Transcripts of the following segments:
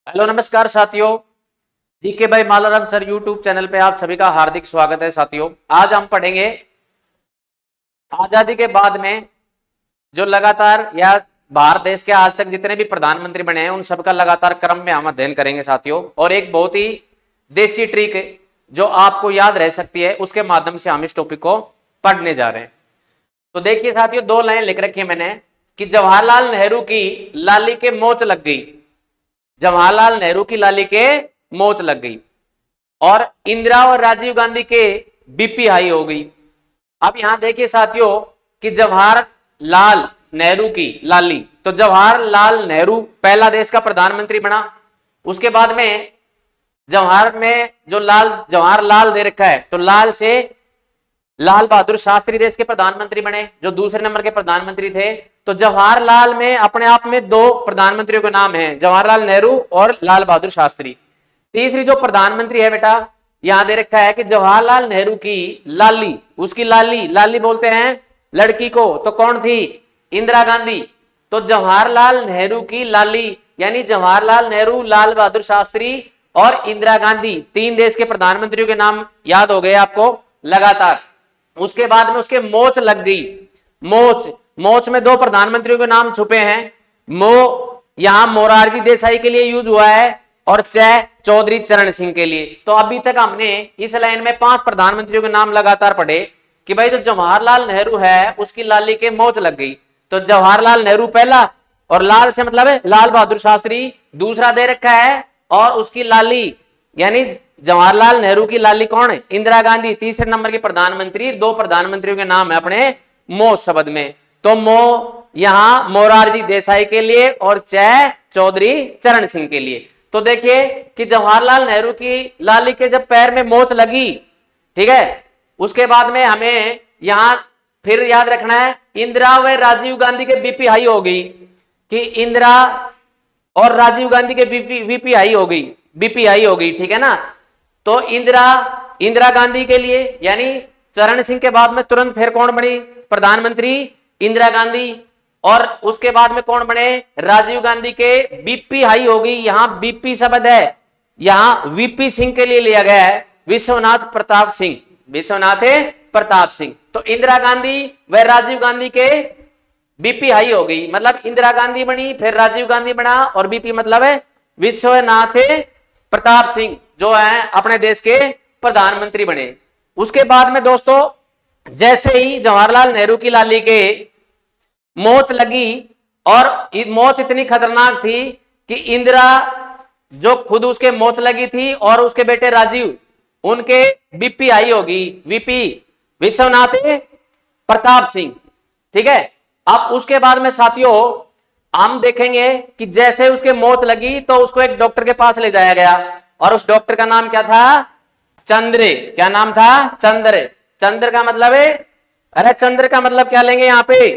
Hello नमस्कार साथियों, GK भाई मालाराम सर यूट्यूब चैनल पे आप सभी का हार्दिक स्वागत है। साथियों, आज हम पढ़ेंगे आजादी के बाद में जो लगातार या भारत देश के आज तक जितने भी प्रधानमंत्री बने हैं उन सबका लगातार क्रम में हम अध्ययन करेंगे साथियों। और एक बहुत ही देसी ट्रिक जो आपको याद रह सकती है उसके माध्यम से हम इस टॉपिक को पढ़ने जा रहे हैं। तो देखिए साथियों, दो लाइन लिख रखी है मैंने कि जवाहरलाल नेहरू की लाली के मोच लग गई। जवाहरलाल नेहरू की लाली के मोच लग गई और इंदिरा और राजीव गांधी के बीपी हाई हो गई। अब यहां देखिए साथियों कि जवाहरलाल नेहरू की लाली, तो जवाहरलाल नेहरू पहला देश का प्रधानमंत्री बना। उसके बाद में जवाहर में जो जवाहरलाल दे रखा है, तो लाल से लाल बहादुर शास्त्री देश के प्रधानमंत्री बने जो दूसरे नंबर के प्रधानमंत्री थे। तो जवाहरलाल में अपने आप में दो प्रधानमंत्रियों के नाम हैं, जवाहरलाल नेहरू और लाल बहादुर शास्त्री। तीसरी जो प्रधानमंत्री है बेटा, यहां दे रखा है कि जवाहरलाल नेहरू की लाली, उसकी लाली, लाली बोलते हैं लड़की को, तो कौन थी? इंदिरा गांधी। तो जवाहरलाल नेहरू की लाली यानी जवाहरलाल नेहरू, लाल बहादुर शास्त्री और इंदिरा गांधी, तीन देश के प्रधानमंत्रियों के नाम याद हो गए आपको लगातार। उसके बाद में उसके मोच लग गई। मोच में दो प्रधानमंत्रियों के नाम छुपे हैं। यहां मोरारजी देसाई के लिए यूज हुआ है और चौधरी चरण सिंह के लिए। तो अभी तक हमने इस लाइन में 5 प्रधानमंत्रियों के नाम लगातार पढ़े कि भाई जो जवाहरलाल नेहरू है उसकी लाली के मोच लग गई। तो जवाहरलाल नेहरू पहला, और लाल से मतलब है लाल बहादुर शास्त्री दूसरा दे रखा है, और उसकी लाली यानी जवाहरलाल नेहरू की लाली कौन है? इंदिरा गांधी, तीसरे नंबर की प्रधानमंत्री। दो प्रधानमंत्रियों के नाम है अपने मो शब्द में। तो मो यहां मोरारजी देसाई के लिए और चौधरी चरण सिंह के लिए। तो देखिए कि जवाहरलाल नेहरू की लाली के जब पैर में मोच लगी, ठीक है, उसके बाद में हमें यहां फिर याद रखना है इंदिरा व राजीव गांधी के बीपी हाई हो गई, कि इंदिरा और राजीव गांधी के बीपी हाई हो गई, बीपी हाई हो गई, ठीक है ना। तो इंदिरा गांधी के लिए यानी चरण सिंह के बाद में तुरंत फिर कौन बनी प्रधानमंत्री? इंदिरा गांधी। और उसके बाद में कौन बने? राजीव गांधी के बीपी हाई हो गई। यहां बीपी शब्द है, यहां वीपी सिंह के लिए लिया गया है, विश्वनाथ प्रताप सिंह, विश्वनाथ प्रताप सिंह। तो इंदिरा गांधी व राजीव गांधी के बीपी हाई हो गई, मतलब इंदिरा गांधी बनी, फिर राजीव गांधी बना, और बीपी मतलब है विश्वनाथ प्रताप सिंह जो है अपने देश के प्रधानमंत्री बने। उसके बाद में दोस्तों जैसे ही जवाहरलाल नेहरू की लाली के मोच लगी, और मोच इतनी खतरनाक थी कि इंदिरा जो खुद उसके मोच लगी थी और उसके बेटे राजीव, उनके बीपी हाई होगी, वीपी विश्वनाथ प्रताप सिंह, ठीक है। अब उसके बाद में साथियों हम देखेंगे कि जैसे उसके मोच लगी तो उसको एक डॉक्टर के पास ले जाया गया, और उस डॉक्टर का नाम क्या था? चंद्र। क्या नाम था? चंद्र। चंद्र का मतलब है, अरे चंद्र का मतलब क्या लेंगे यहाँ पे?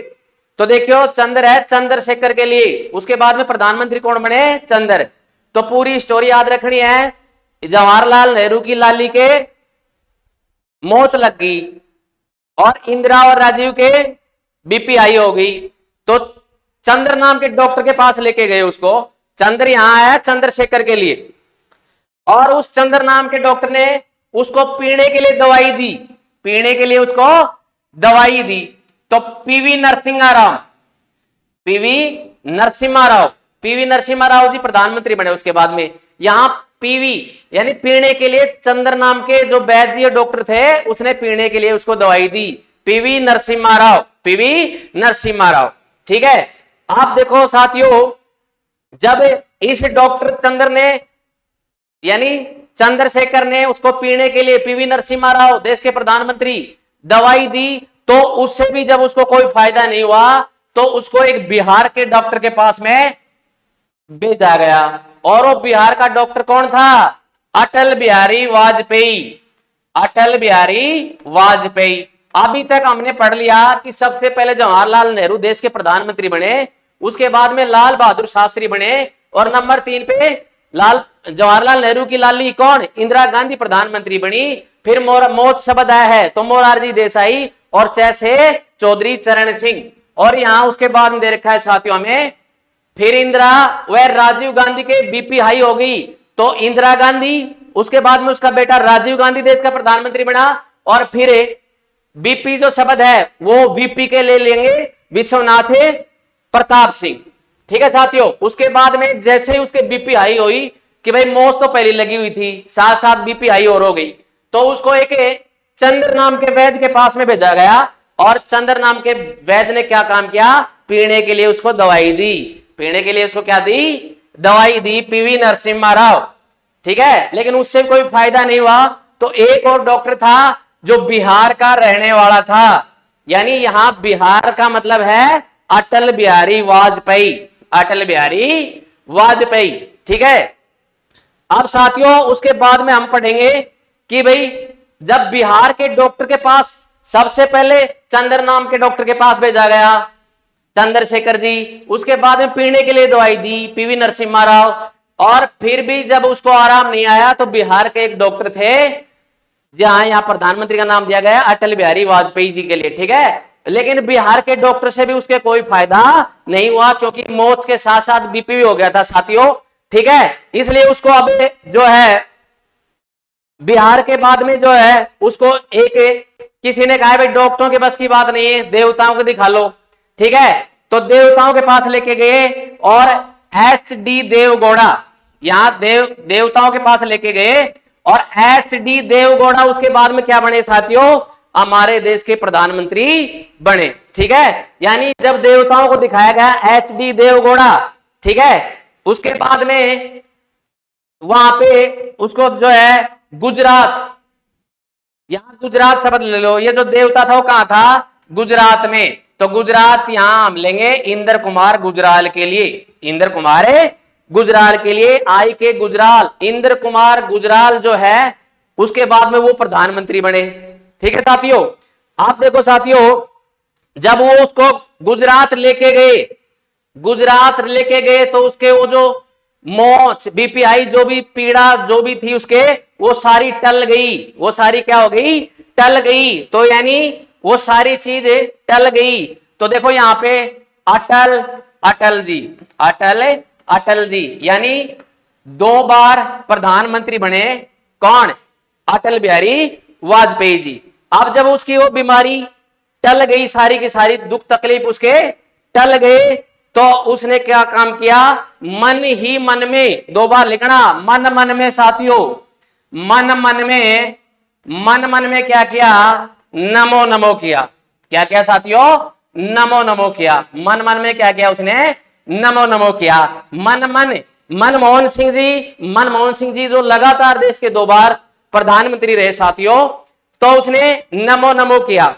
तो देखियो चंद्र है चंद्रशेखर के लिए। उसके बाद में प्रधानमंत्री कौन बने? चंद्र। तो पूरी स्टोरी याद रखनी है। जवाहरलाल नेहरू की लाली के मोच लग गई और इंदिरा और राजीव के बीपी हाई हो गई। तो चंद्र नाम के डॉक्टर के पास लेके गए उसको। चंद्र यहां आया चंद्रशेखर के लिए, और उस चंद्र नाम के डॉक्टर ने उसको पीने के लिए दवाई दी, पीने के लिए उसको दवाई दी। तो पीवी नरसिम्हा राव, पीवी नरसिम्हा राव, पीवी नरसिम्हा राव जी प्रधानमंत्री बने। उसके बाद में यहां पीवी यानी पीने के लिए चंद्र नाम के जो वैद्य डॉक्टर थे उसने पीने के लिए उसको दवाई दी, पीवी नरसिम्हा राव, पीवी नरसिम्हा राव, ठीक है। आप देखो साथियों, जब इस डॉक्टर चंद्र ने यानी चंद्रशेखर ने उसको पीने के लिए पीवी नरसिम्हा राव देश के प्रधानमंत्री दवाई दी, तो उससे भी जब उसको कोई फायदा नहीं हुआ तो उसको एक बिहार के डॉक्टर के पास में भेजा गया। और वो बिहार का डॉक्टर कौन था? अटल बिहारी वाजपेयी, अटल बिहारी वाजपेयी। अभी तक हमने पढ़ लिया कि सबसे पहले जवाहरलाल नेहरू देश के प्रधानमंत्री बने, उसके बाद में लाल बहादुर शास्त्री बने, और नंबर 3 पे जवाहरलाल नेहरू की लाली कौन? इंदिरा गांधी प्रधानमंत्री बनी। फिर मोच शब्द आया है तो मोरारजी देसाई, और से चौधरी चरण सिंह। और यहां उसके बाद में दे रखा है साथियों में फिर इंदिरा व राजीव गांधी के बीपी हाई हो गई तो इंदिरा गांधी, उसके बाद में उसका बेटा राजीव गांधी देश का प्रधानमंत्री बना, और फिर बीपी जो शब्द है वो वीपी के ले लेंगे विश्वनाथ प्रताप सिंह। ठीक है साथियों, उसके बाद में जैसे ही उसके बीपी हाई हुई कि भाई मौत तो पहले लगी हुई थी, साथ साथ बीपी हाई और हो गई, तो उसको एक चंद्र नाम के वैद्य के पास में भेजा गया, और चंद्र नाम के वैद्य ने क्या काम किया, पीने के लिए उसको दवाई दी, पीने के लिए उसको क्या दी, दवाई दी, पीवी नरसिम्हा राव। ठीक है, लेकिन उससे कोई फायदा नहीं हुआ, तो एक और डॉक्टर था जो बिहार का रहने वाला था, यानी यहां बिहार का मतलब है अटल बिहारी वाजपेयी, अटल बिहारी वाजपेयी। ठीक है, अब साथियों उसके बाद में हम पढ़ेंगे कि भाई जब बिहार के डॉक्टर के पास सबसे पहले चंद्र नाम के डॉक्टर के पास भेजा गया, चंद्रशेखर जी, उसके बाद में पीने के लिए दवाई दी पीवी नरसिम्हा राव, और फिर भी जब उसको आराम नहीं आया तो बिहार के एक डॉक्टर थे, जहां यहां प्रधानमंत्री का नाम दिया गया अटल बिहारी वाजपेयी जी के लिए। ठीक है, लेकिन बिहार के डॉक्टर से भी उसके कोई फायदा नहीं हुआ, क्योंकि मौत के साथ साथ बीपी भी हो गया था साथियों। ठीक है, इसलिए उसको अब जो है बिहार के बाद में जो है उसको एक किसी ने कहा भाई डॉक्टरों के बस की बात नहीं है, देवताओं को दिखा लो। ठीक है, तो देवताओं के पास लेके गए, और HD देवगौड़ा, यहां देवताओं के पास लेके गए, और HD देवगौड़ा उसके बाद में क्या बने साथियों, हमारे देश के प्रधानमंत्री बने। ठीक है, यानी जब देवताओं को दिखाया गया HD देवगौड़ा, ठीक है, उसके बाद में वहां पे उसको जो है गुजरात, यहां गुजरात शब्द ले लो, ये जो देवता था वो कहां था, गुजरात में, तो गुजरात यहां हम लेंगे इंद्र कुमार गुजराल के लिए, इंद्र कुमार गुजराल के लिए, आई के गुजराल, इंद्र कुमार गुजराल जो है उसके बाद में वो प्रधानमंत्री बने। ठीक है साथियों, आप देखो साथियों, जब वो उसको गुजरात लेके गए, गुजरात लेके गए तो उसके वो जो मोच बीपीआई जो भी पीड़ा जो भी थी उसके, वो सारी टल गई, वो सारी क्या हो गई, टल गई, तो यानी वो सारी चीज टल गई। तो देखो यहां पे अटल, अटल जी, अटल अटल जी, यानी 2 बार प्रधानमंत्री बने, कौन, अटल बिहारी वाजपेयी जी। अब जब उसकी वो बीमारी टल गई, सारी की सारी दुख तकलीफ उसके टल गए, तो उसने क्या काम किया, मन ही मन में, 2 बार लिखना, मन मन में साथियों, मन मन में, मन मन में क्या किया, नमो नमो किया, क्या किया साथियों, नमो नमो किया, मन मन में क्या किया उसने, नमो नमो किया। मन मन, मनमोहन सिंह जी, मनमोहन सिंह जी जो लगातार देश के 2 बार प्रधानमंत्री रहे साथियों, तो उसने नमो नमो किया,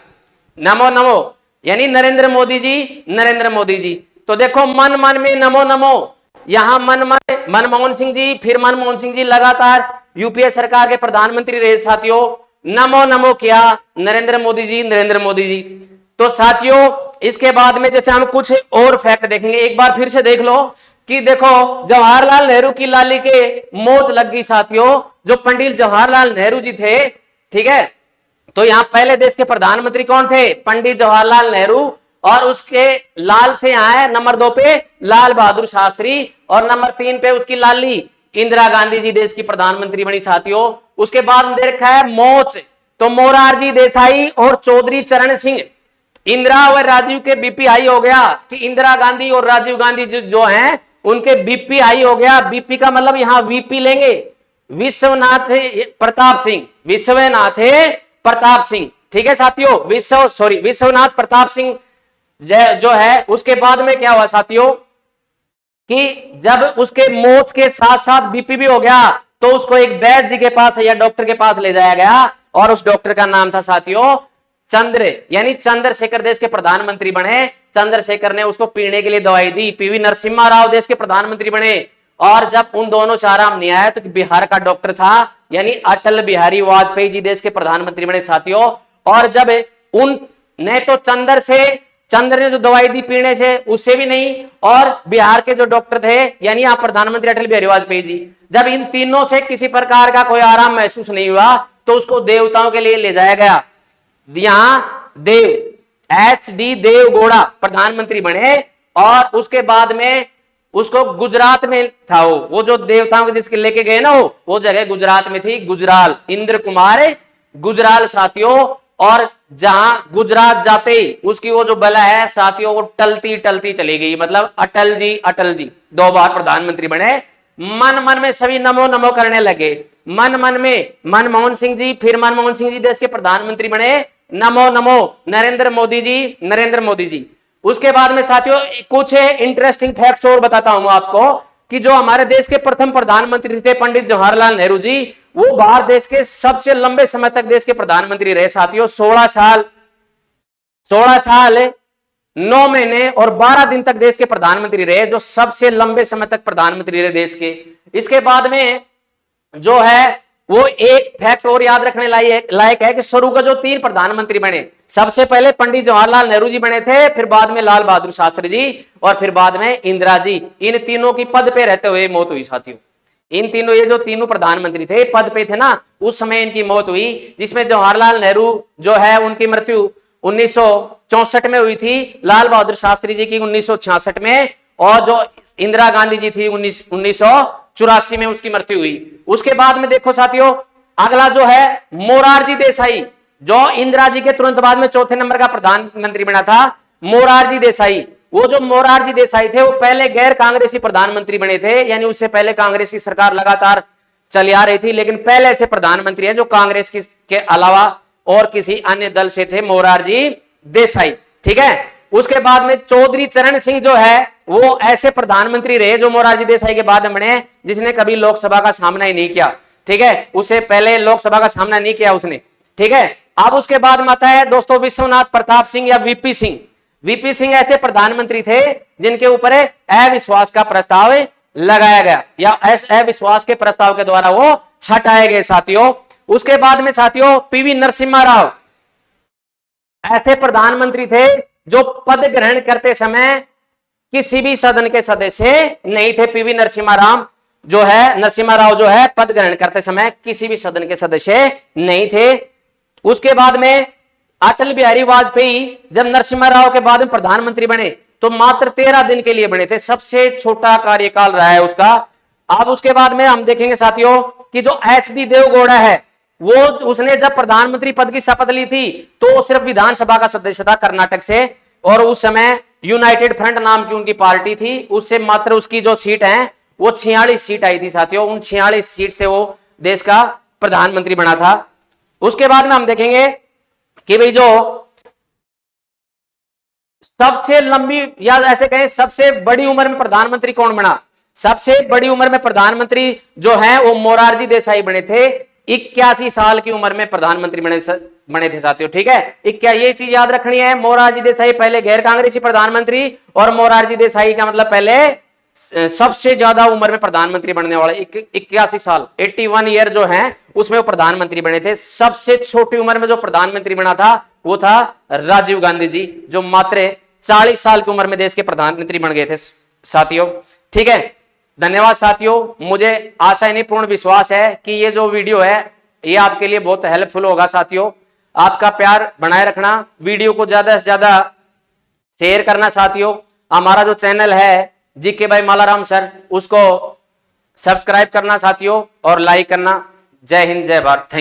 नमो नमो, यानी नरेंद्र मोदी जी, नरेंद्र मोदी जी। तो देखो मन मन में नमो नमो, यहां मन मन मनमोहन सिंह जी, फिर मनमोहन सिंह जी लगातार यूपीए सरकार के प्रधानमंत्री रहे साथियों, नमो नमो किया नरेंद्र मोदी जी, नरेंद्र मोदी जी। तो साथियों इसके बाद में जैसे हम कुछ और फैक्ट देखेंगे, एक बार फिर से देख लो कि देखो जवाहरलाल नेहरू की लाली के मौत लग गई साथियों, जो पंडित जवाहरलाल नेहरू जी थे। ठीक है, तो यहां पहले देश के प्रधानमंत्री कौन थे, पंडित जवाहरलाल नेहरू, और उसके लाल से यहां है नंबर 2 पे लाल बहादुर शास्त्री, और नंबर 3 पे उसकी लाली इंदिरा गांधी जी देश की प्रधानमंत्री बनी साथियों। उसके बाद दे रखा है मोच, तो मोरारजी देसाई और चौधरी चरण सिंह। इंदिरा और राजीव के बीपी हाई हो गया कि इंदिरा गांधी और राजीव गांधी जो हैं उनके बीपी हाई हो गया, बीपी का मतलब यहां वीपी लेंगे, विश्वनाथ प्रताप सिंह, विश्वनाथ प्रताप सिंह। ठीक है साथियों, विश्वनाथ प्रताप सिंह जो है, उसके बाद में क्या हुआ साथियों कि जब उसके मौत के साथ साथ बीपी भी हो गया, तो उसको एक वैद्य जी के पास या डॉक्टर के पास ले जाया गया, और उस डॉक्टर का नाम था साथियों चंद्र, यानी चंद्रशेखर देश के प्रधानमंत्री बने। चंद्रशेखर ने उसको पीने के लिए दवाई दी, पीवी नरसिम्हा राव देश के प्रधानमंत्री बने। और जब उन दोनों से आराम नहीं आया तो बिहार का डॉक्टर था, यानी अटल बिहारी वाजपेयी जी देश के प्रधानमंत्री बने साथियों। और जब उन ने तो चंद्र ने जो दवाई दी पीने से, उससे भी नहीं, और बिहार के जो डॉक्टर थे यानी यहाँ प्रधानमंत्री अटल बिहारी वाजपेयी जी, जब इन तीनों से किसी प्रकार का कोई आराम महसूस नहीं हुआ, तो उसको देवताओं के लिए ले जाया गया। यहां देव HD देवगौड़ा प्रधानमंत्री बने, और उसके बाद में उसको गुजरात में था। वो जो देवताओं को जिसके लेके गए ना, वो जगह गुजरात में थी, गुजराल, इंद्र कुमार गुजराल साथियों। और जहां गुजरात जाते ही उसकी वो जो बला है साथियों, वो टलती टलती चली गई। मतलब अटल जी 2 बार प्रधानमंत्री बने। मन मन में सभी नमो नमो करने लगे। मन मन में मनमोहन सिंह जी, फिर मनमोहन सिंह जी देश के प्रधानमंत्री बने, नमो नमो नरेंद्र मोदी जी। उसके बाद में साथियों कुछ इंटरेस्टिंग फैक्ट्स और बताता हूं आपको कि जो हमारे देश के प्रथम प्रधानमंत्री थे पंडित जवाहरलाल नेहरू जी, वो भारत देश के सबसे लंबे समय तक देश के प्रधानमंत्री रहे साथियों। 16 साल 9 महीने और 12 दिन तक देश के प्रधानमंत्री रहे, जो सबसे लंबे समय तक प्रधानमंत्री रहे देश के। इसके बाद में जो है वो एक फैक्ट और याद रखने लायक है कि शुरू का जो 3 प्रधानमंत्री बने, सबसे पहले पंडित जवाहरलाल नेहरू जी बने थे, फिर बाद में लाल बहादुर शास्त्री जी, और फिर बाद में इंदिरा जी। इन तीनों की पद पे रहते हुए मौत हुई साथियों। इन तीनों, ये जो तीनों प्रधानमंत्री थे पद पे थे ना, उस समय इनकी मौत हुई। जिसमें जवाहरलाल नेहरू जो है उनकी मृत्यु 1964 में हुई थी, लाल बहादुर शास्त्री जी की 1966 में, और जो इंदिरा गांधी जी थी 1984 में उसकी मृत्यु हुई। उसके बाद में देखो साथियों, अगला जो है मोरारजी देसाई, जो इंदिरा जी के तुरंत बाद में चौथे नंबर का प्रधानमंत्री बना था, मोरारजी देसाई। वो जो मोरारजी देसाई थे वो पहले गैर कांग्रेसी प्रधानमंत्री बने थे, यानी उससे पहले कांग्रेस की सरकार लगातार चली आ रही थी, लेकिन पहले ऐसे प्रधानमंत्री है जो कांग्रेस के अलावा और किसी अन्य दल से थे, मोरारजी देसाई। ठीक है। उसके बाद में चौधरी चरण सिंह जो है वो ऐसे प्रधानमंत्री रहे जो मोरारजी देसाई के बाद बने, जिसने कभी लोकसभा का सामना ही नहीं किया। ठीक है, उससे पहले लोकसभा का सामना नहीं किया उसने। ठीक है। अब उसके बाद में आता है दोस्तों विश्वनाथ प्रताप सिंह या वीपी सिंह। वीपी सिंह ऐसे प्रधानमंत्री थे जिनके ऊपर अविश्वास का प्रस्ताव लगाया गया, या अविश्वास के प्रस्ताव के द्वारा वो हटाए गए साथियों। उसके बाद में साथियों पीवी नरसिम्हा राव ऐसे प्रधानमंत्री थे जो पद ग्रहण करते समय किसी भी सदन के सदस्य नहीं थे। पीवी नरसिम्हा राव जो है पद ग्रहण करते समय किसी भी सदन के सदस्य नहीं थे। उसके बाद में अटल बिहारी वाजपेयी जब नरसिम्हा राव के बाद में प्रधानमंत्री बने तो मात्र 13 दिन के लिए बने थे, सबसे छोटा कार्यकाल रहा है उसका। अब उसके बाद में हम देखेंगे साथियों कि जो एच.डी. देवगौड़ा है वो उसने जब प्रधानमंत्री पद की शपथ ली थी तो सिर्फ विधानसभा का सदस्य था कर्नाटक से, और उस समय यूनाइटेड फ्रंट नाम की उनकी पार्टी थी, उससे मात्र उसकी जो सीट है वो 46 सीट आई थी साथियों। उन 46 सीट से वो देश का प्रधानमंत्री बना था। उसके बाद में हम देखेंगे कि भाई जो सबसे लंबी या ऐसे कहें सबसे बड़ी उम्र में प्रधानमंत्री कौन बना, सबसे बड़ी उम्र में प्रधानमंत्री जो है वो मोरारजी देसाई बने थे। 81 साल की उम्र में प्रधानमंत्री बने थे साथियों। ठीक है, ये चीज याद रखनी है, मोरारजी देसाई पहले गैर कांग्रेसी प्रधानमंत्री, और मोरारजी देसाई का मतलब पहले सबसे ज्यादा उम्र में प्रधानमंत्री बनने वाले 81 साल 81 ईयर जो है उसमें वो प्रधानमंत्री बने थे। सबसे छोटी उम्र में जो प्रधानमंत्री बना था वो था राजीव गांधी जी, जो मात्र 40 साल की उम्र में देश के प्रधानमंत्री बन गए थे साथियों। ठीक है, धन्यवाद साथियों। मुझे आशा नहीं पूर्ण विश्वास है कि ये जो वीडियो है ये आपके लिए बहुत हेल्पफुल होगा साथियों। आपका प्यार बनाए रखना, वीडियो को ज्यादा से ज्यादा शेयर करना साथियों। हमारा जो चैनल है जीके बाय मालाराम सर, उसको सब्सक्राइब करना साथियों और लाइक करना। जय हिंद, जय भारत, थैंक यू।